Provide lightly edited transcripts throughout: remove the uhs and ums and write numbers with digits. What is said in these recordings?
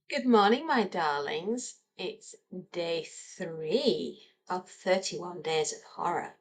Good morning, my darlings. It's day 3 of 31 Days of Horror.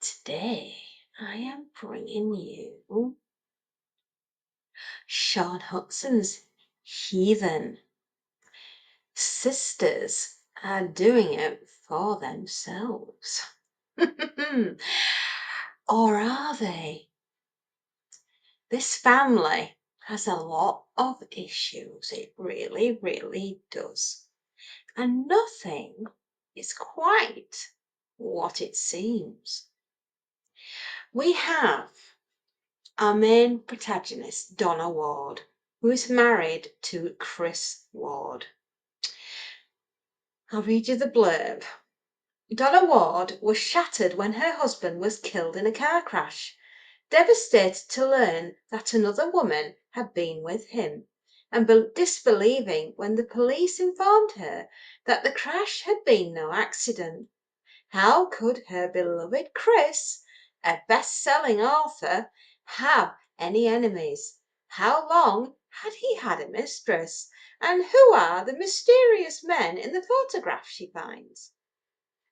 Today, I am bringing you Shaun Hutson's Heathen. Sisters are doing it for themselves. Or are they? This family has a lot of issues. It really, really does. And nothing is quite what it seems. We have our main protagonist, Donna Ward, who is married to Chris Ward. I'll read you the blurb. Donna Ward was shattered when her husband was killed in a car crash, devastated to learn that another woman had been with him, and disbelieving when the police informed her that the crash had been no accident. How could her beloved Chris, a best-selling author, have any enemies? How long had he had a mistress? And who are the mysterious men in the photograph she finds?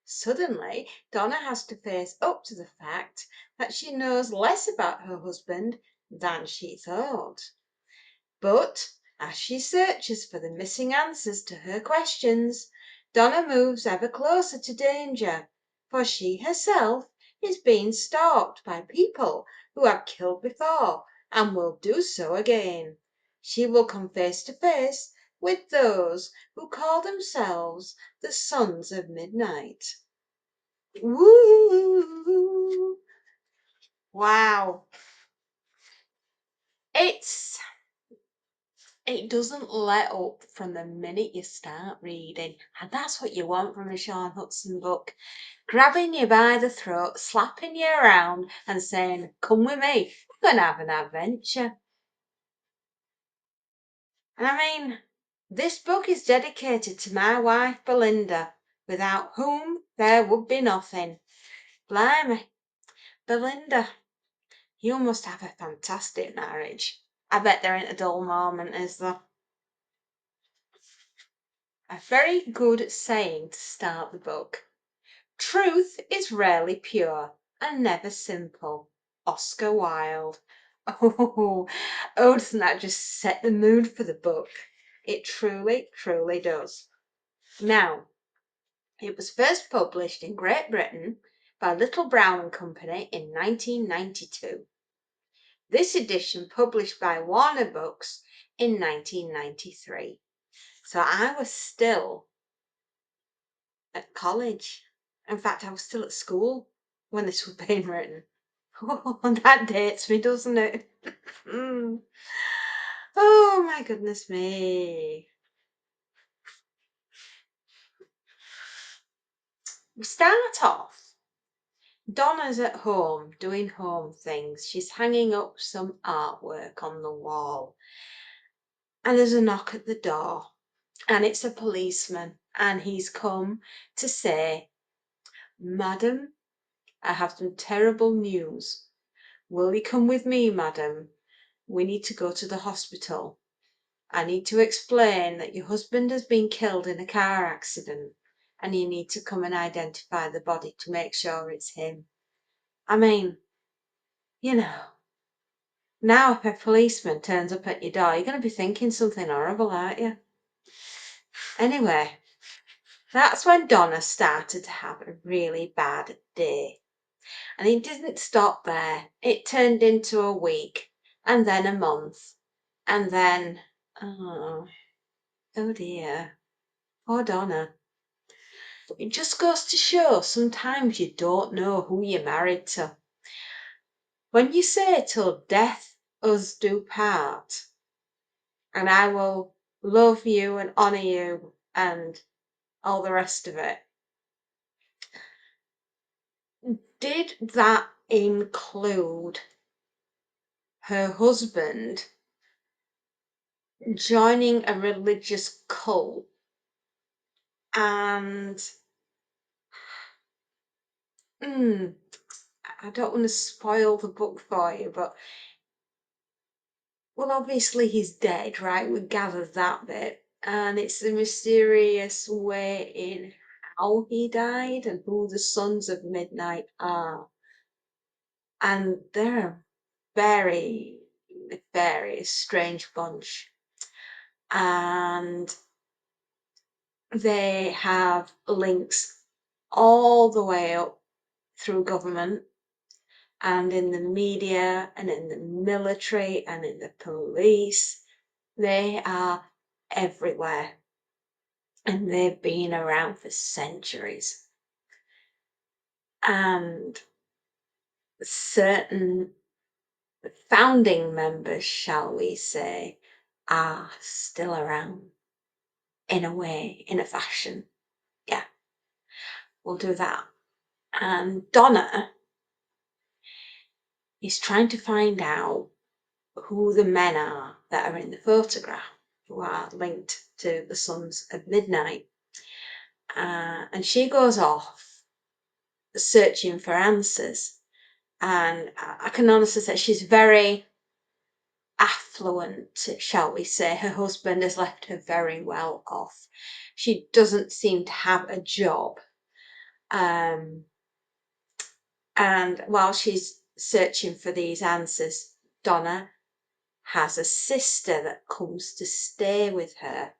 Suddenly, Donna has to face up to the fact that she knows less about her husband than she thought. But as she searches for the missing answers to her questions, Donna moves ever closer to danger, for she herself is being stalked by people who have killed before and will do so again. She will come face to face with those who call themselves the Sons of Midnight. Woo! Wow. It doesn't let up from the minute you start reading, and that's what you want from a Shaun Hutson book. Grabbing you by the throat, slapping you around, and saying, "Come with me, we're going to have an adventure." And I mean, this book is dedicated to my wife Belinda, without whom there would be nothing. Blimey, Belinda, you must have a fantastic marriage. I bet there ain't a dull moment, is there? A very good saying to start the book. Truth is rarely pure and never simple. Oscar Wilde. Oh, doesn't that just set the mood for the book? It truly, truly does. Now, it was first published in Great Britain by Little Brown and Company in 1992. This edition published by Warner Books in 1993. So I was still at college. In fact, I was still at school when this was being written. Oh, that dates me, doesn't it? Oh my goodness me. We start off. Donna's at home doing home things. She's hanging up some artwork on the wall. And there's a knock at the door. And it's a policeman. And he's come to say, "Madam, I have some terrible news. Will you come with me, madam? We need to go to the hospital. I need to explain that your husband has been killed in a car accident, and you need to come and identify the body to make sure it's him." I mean, you know, now if a policeman turns up at your door, you're going to be thinking something horrible, aren't you? Anyway, that's when Donna started to have a really bad day. And it didn't stop there. It turned into a week, and then a month, and then, oh dear, poor Donna. It just goes to show sometimes you don't know who you're married to. When you say till death us do part, and I will love you and honour you and all the rest of it, did that include her husband joining a religious cult? And I don't want to spoil the book for you, but well, obviously he's dead, right? We gathered that bit. and it's the mysterious way in how he died and who the Sons of Midnight are. And they're a very, very strange bunch. And they have links all the way up through government and in the media and in the military and in the police. They are everywhere, and they've been around for centuries. And certain founding members, shall we say, are still around in a way, in a fashion. Yeah, we'll do that. And Donna is trying to find out who the men are that are in the photograph, who are linked to the Sons of Midnight. And she goes off searching for answers. And I can honestly say she's very affluent, shall we say. Her husband has left her very well off. She doesn't seem to have a job. And while she's searching for these answers, Donna has a sister that comes to stay with her.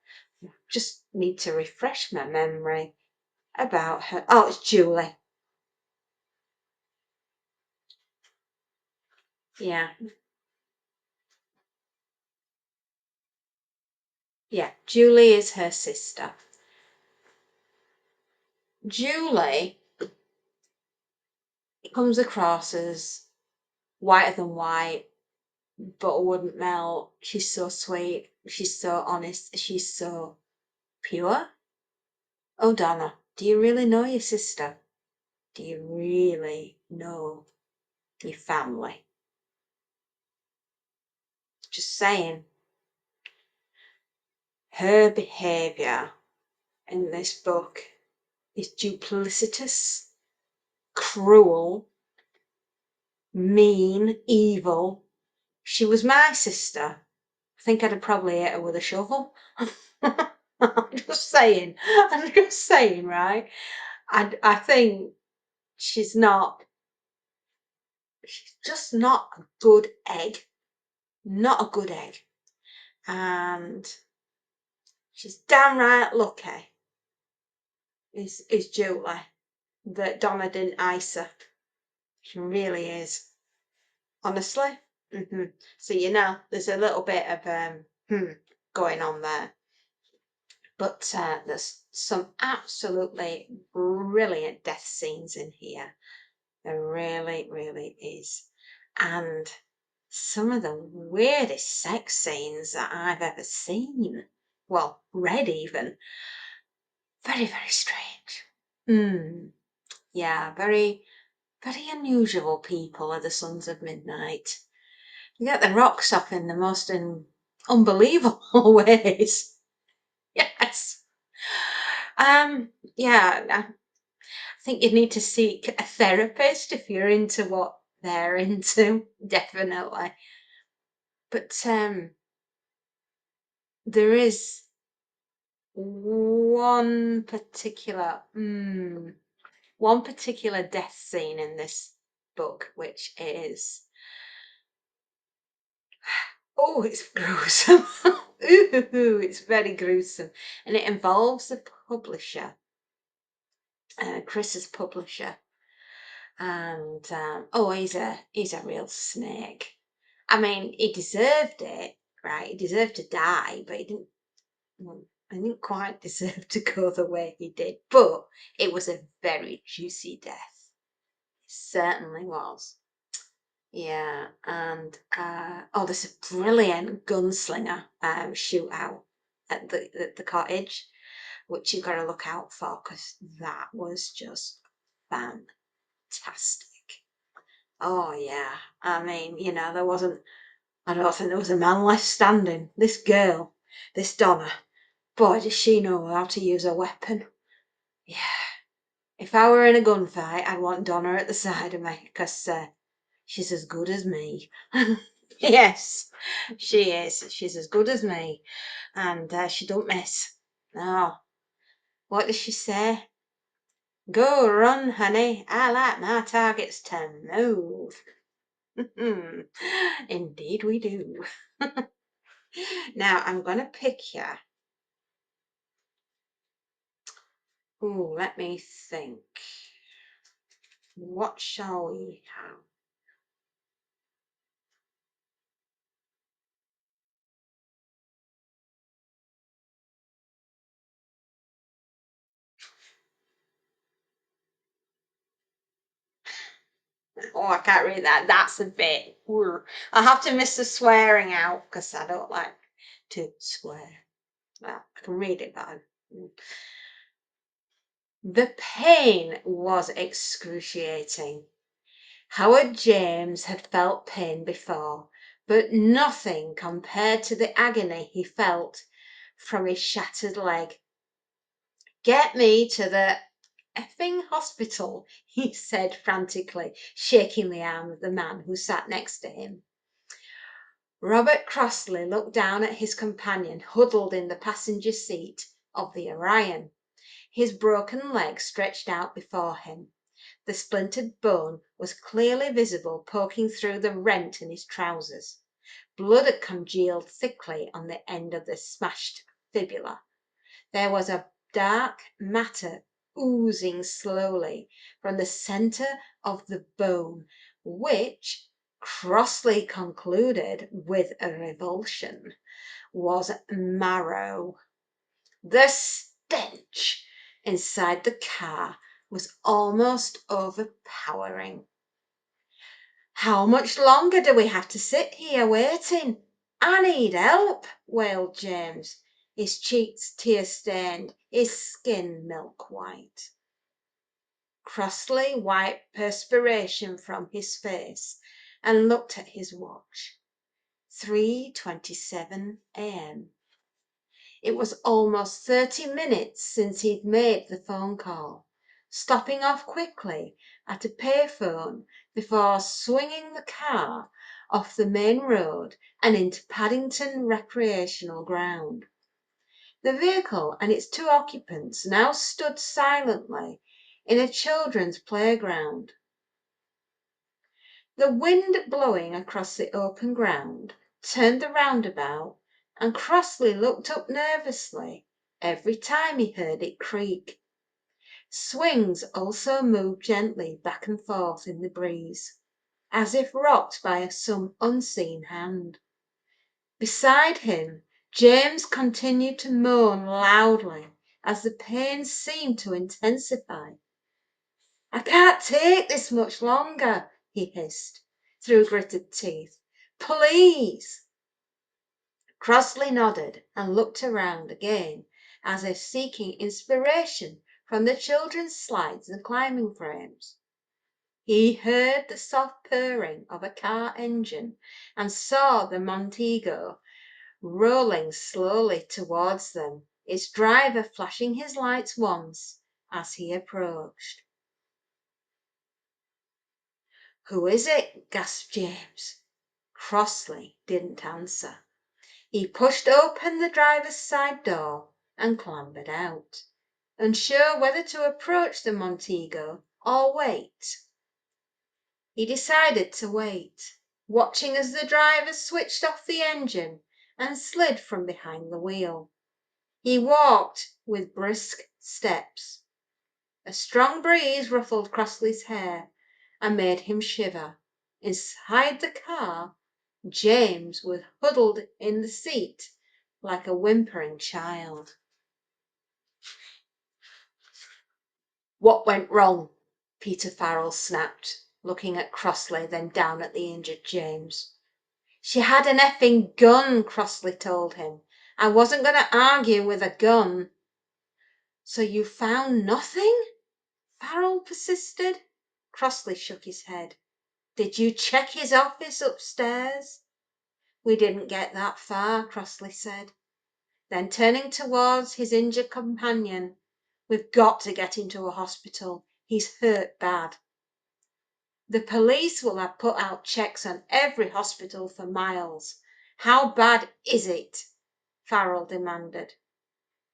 Just need to refresh my memory about her. Oh, it's Julie. Yeah. Yeah, Julie is her sister. Julie comes across as whiter than white, but wouldn't melt. She's so sweet. She's so honest. She's so pure. Oh, Donna, do you really know your sister? Do you really know your family? Just saying. Her behaviour in this book is duplicitous, cruel, mean, evil. She was my sister. I think I'd have probably hit her with a shovel. I'm just saying. I'm just saying, right? I think she's just not a good egg. Not a good egg. And she's downright lucky, is Julie, that Donna didn't ice her. She really is. Honestly. So there's a little bit of going on there. But there's some absolutely brilliant death scenes in here. There really, really is. And some of the weirdest sex scenes that I've ever seen. Well, read even. Very, very strange. Yeah, very, very unusual people are the Sons of Midnight. You get the rocks off in the most unbelievable ways. Yes. Yeah, I think you need to seek a therapist if you're into what they're into, definitely. But there is one particular death scene in this book, which is it's gruesome. Ooh, it's very gruesome, and it involves the publisher, Chris's publisher, and he's a real snake. I mean, he deserved it, right? He deserved to die, but I didn't quite deserve to go the way he did. But it was a very juicy death. It certainly was. Yeah, and there's a brilliant gunslinger shootout at the cottage, which you've got to look out for because that was just fantastic. Oh yeah, I mean, I don't think there was a man left standing. This girl, this Donna, boy, does she know how to use a weapon. Yeah, if I were in a gunfight, I'd want Donna at the side of me because she's as good as me. Yes, she is. She's as good as me, and she don't miss. Oh, what does she say? Go run, honey. I like my targets to move. Indeed we do. Now I'm going to pick you. Ooh, let me think. What shall we have? Oh, I can't read that. That's a bit. I have to miss the swearing out because I don't like to swear. Well, I can read it, but the pain was excruciating. Howard James had felt pain before, but nothing compared to the agony he felt from his shattered leg. Get me to the effing hospital, he said frantically, shaking the arm of the man who sat next to him. Robert Crossley looked down at his companion huddled in the passenger seat of the Orion, his broken leg stretched out before him. The splintered bone was clearly visible poking through the rent in his trousers. Blood had congealed thickly on the end of the smashed fibula. There was a dark matter oozing slowly from the centre of the bone, which, Crossley concluded with a revulsion, was marrow. The stench inside the car was almost overpowering. How much longer do we have to sit here waiting? I need help, wailed James, his cheeks tear-stained, his skin milk-white. Crossley wiped perspiration from his face and looked at his watch. 3:27 a.m. It was almost 30 minutes since he'd made the phone call, stopping off quickly at a payphone before swinging the car off the main road and into Paddington Recreational Ground. The vehicle and its two occupants now stood silently in a children's playground. The wind blowing across the open ground turned the roundabout, and Crossley looked up nervously every time he heard it creak. Swings also moved gently back and forth in the breeze, as if rocked by some unseen hand. Beside him, James continued to moan loudly as the pain seemed to intensify. I can't take this much longer, he hissed through gritted teeth. Please! Crossley nodded and looked around again, as if seeking inspiration from the children's slides and climbing frames. He heard the soft purring of a car engine and saw the Montego rolling slowly towards them, its driver flashing his lights once as he approached. Who is it? Gasped James. Crossley didn't answer. He pushed open the driver's side door and clambered out, unsure whether to approach the Montego or wait. He decided to wait, watching as the driver switched off the engine and slid from behind the wheel. He walked with brisk steps. A strong breeze ruffled Crossley's hair and made him shiver. Inside the car, James was huddled in the seat like a whimpering child. What went wrong? Peter Farrell snapped, looking at Crossley, then down at the injured James. She had an effing gun, Crossley told him. I wasn't going to argue with a gun. So you found nothing? Farrell persisted. Crossley shook his head. Did you check his office upstairs? We didn't get that far, Crossley said. Then turning towards his injured companion, we've got to get him to a hospital. He's hurt bad. The police will have put out checks on every hospital for miles. How bad is it? Farrell demanded.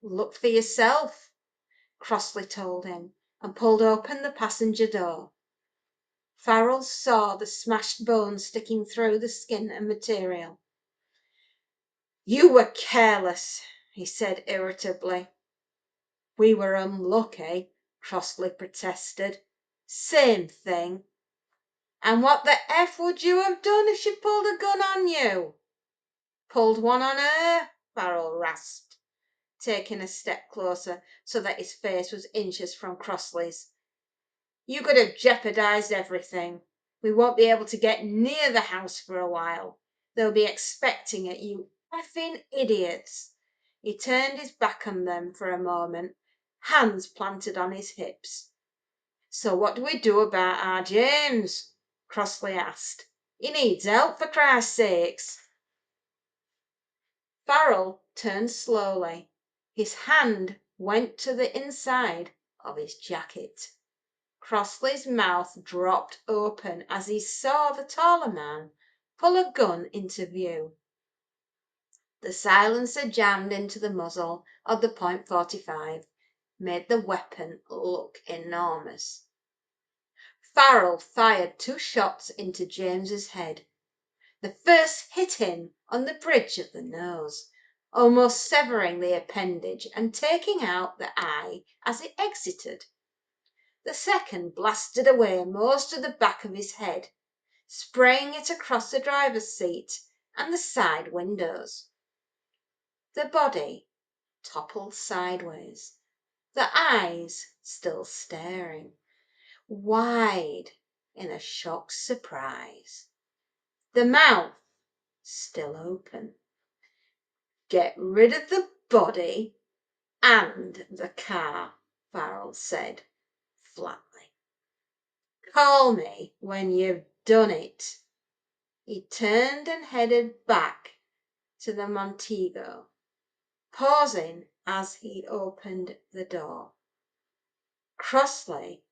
Look for yourself, Crossley told him, and pulled open the passenger door. Farrell saw the smashed bone sticking through the skin and material. You were careless, he said irritably. We were unlucky, Crossley protested. Same thing. And what the F would you have done if she pulled a gun on you? Pulled one on her, Farrell rasped, taking a step closer so that his face was inches from Crossley's. You could have jeopardized everything. We won't be able to get near the house for a while. They'll be expecting it, you effing idiots. He turned his back on them for a moment, hands planted on his hips. So what do we do about our James? Crossley asked. He needs help, for Christ's sakes. Farrell turned slowly. His hand went to the inside of his jacket. Crossley's mouth dropped open as he saw the taller man pull a gun into view. The silencer jammed into the muzzle of the .45 made the weapon look enormous. Farrell fired 2 shots into James's head. The first hit him on the bridge of the nose, almost severing the appendage and taking out the eye as it exited. The second blasted away most of the back of his head, spraying it across the driver's seat and the side windows. The body toppled sideways, the eyes still staring, wide in a shocked surprise. The mouth still open. Get rid of the body and the car, Farrell said flatly. Call me when you've done it. He turned and headed back to the Montego, pausing as he opened the door. Crossley,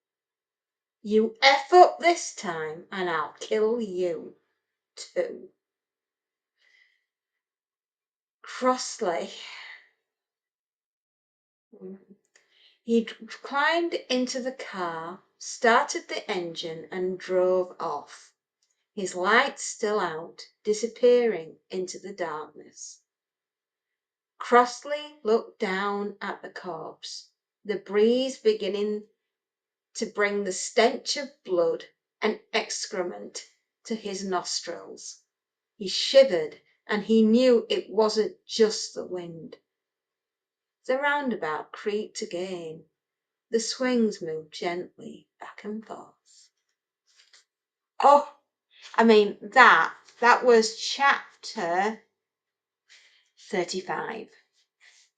you F up this time and I'll kill you too. Crossley. He climbed into the car, started the engine and drove off, his lights still out, disappearing into the darkness. Crossley looked down at the corpse, the breeze beginning to bring the stench of blood and excrement to his nostrils. He shivered, and he knew it wasn't just the wind. The roundabout creaked again. The swings moved gently back and forth. Oh, I mean, that was chapter 35.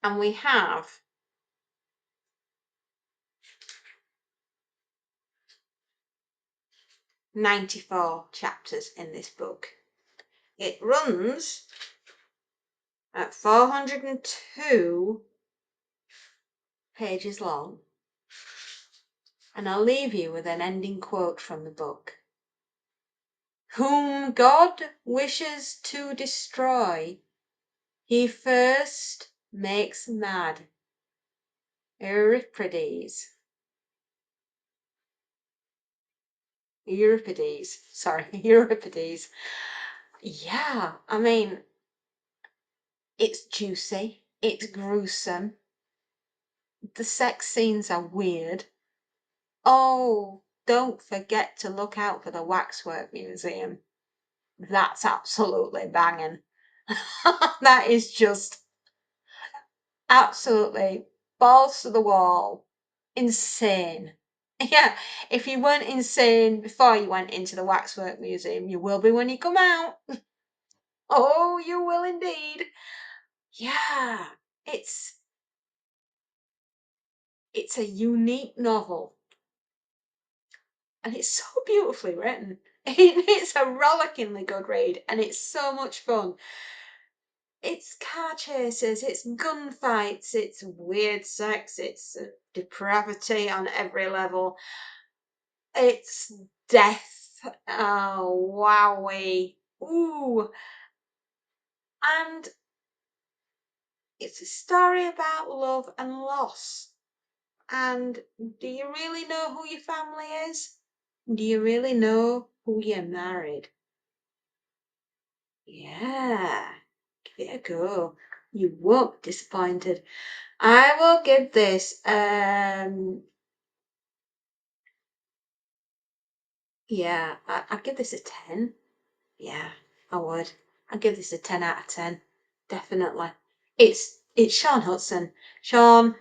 And we have 94 chapters in this book. It runs at 402 pages long. And I'll leave you with an ending quote from the book. Whom God wishes to destroy, he first makes mad. Euripides. Yeah, I mean, it's juicy, it's gruesome, the sex scenes are weird. Oh, don't forget to look out for the Waxwork Museum. That's absolutely banging. That is just absolutely balls to the wall. Insane. Yeah, if you weren't insane before you went into the Waxwork Museum, you will be when you come out. Oh, you will indeed. Yeah, it's a unique novel. And it's so beautifully written. It's a rollickingly good read, and it's so much fun. It's car chases, it's gunfights, it's weird sex, it's depravity on every level. It's death. Oh, wowie. Ooh. And it's a story about love and loss. And do you really know who your family is? Do you really know who you married? Yeah, give it a go. You won't be disappointed. I will give this, yeah, I'd give this a 10. Yeah, I would. I'd give this a 10 out of 10. Definitely. It's Shaun Hutson. Shaun,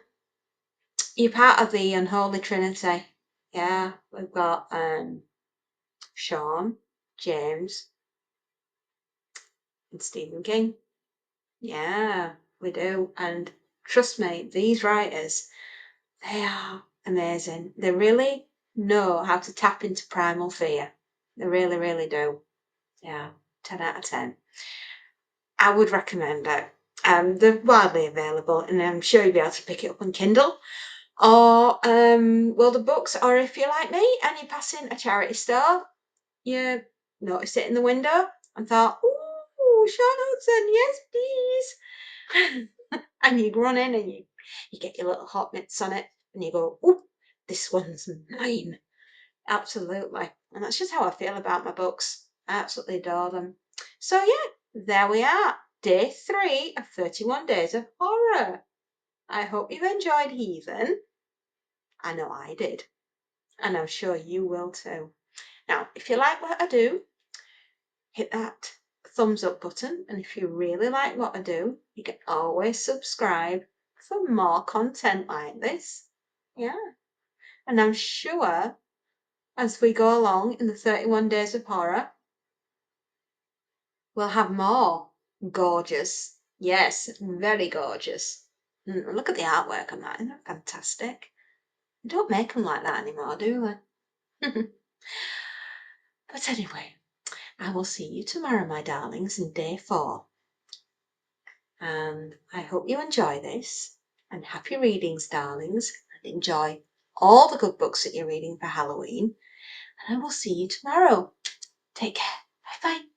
you're part of the unholy trinity. Yeah, we've got Shaun, James, and Stephen King. Yeah, we do. And trust me, these writers, they are amazing. They really know how to tap into primal fear. They really, really do. Yeah, 10 out of 10. I would recommend it. They're widely available, and I'm sure you'll be able to pick it up on Kindle or World of Books, or if you're like me and you're passing a charity store, you noticed it in the window and thought, "Ooh, Shaun Hutson, yes, please." And you run in and you get your little hot mitts on it and you go, "Ooh, this one's mine." Absolutely. And that's just how I feel about my books. I absolutely adore them. So yeah, there we are. Day 3 of 31 Days of Horror. I hope you've enjoyed Heathen. I know I did. And I'm sure you will too. Now, if you like what I do, hit that thumbs up button. And if you really like what I do, you can always subscribe for more content like this. Yeah. And I'm sure as we go along in the 31 Days of Horror, we'll have more gorgeous. Yes, very gorgeous. Look at the artwork on that. Isn't that fantastic? They don't make them like that anymore, do they? But anyway, I will see you tomorrow, my darlings, in day 4. And I hope you enjoy this. And happy readings, darlings. And enjoy all the good books that you're reading for Halloween. And I will see you tomorrow. Take care. Bye bye.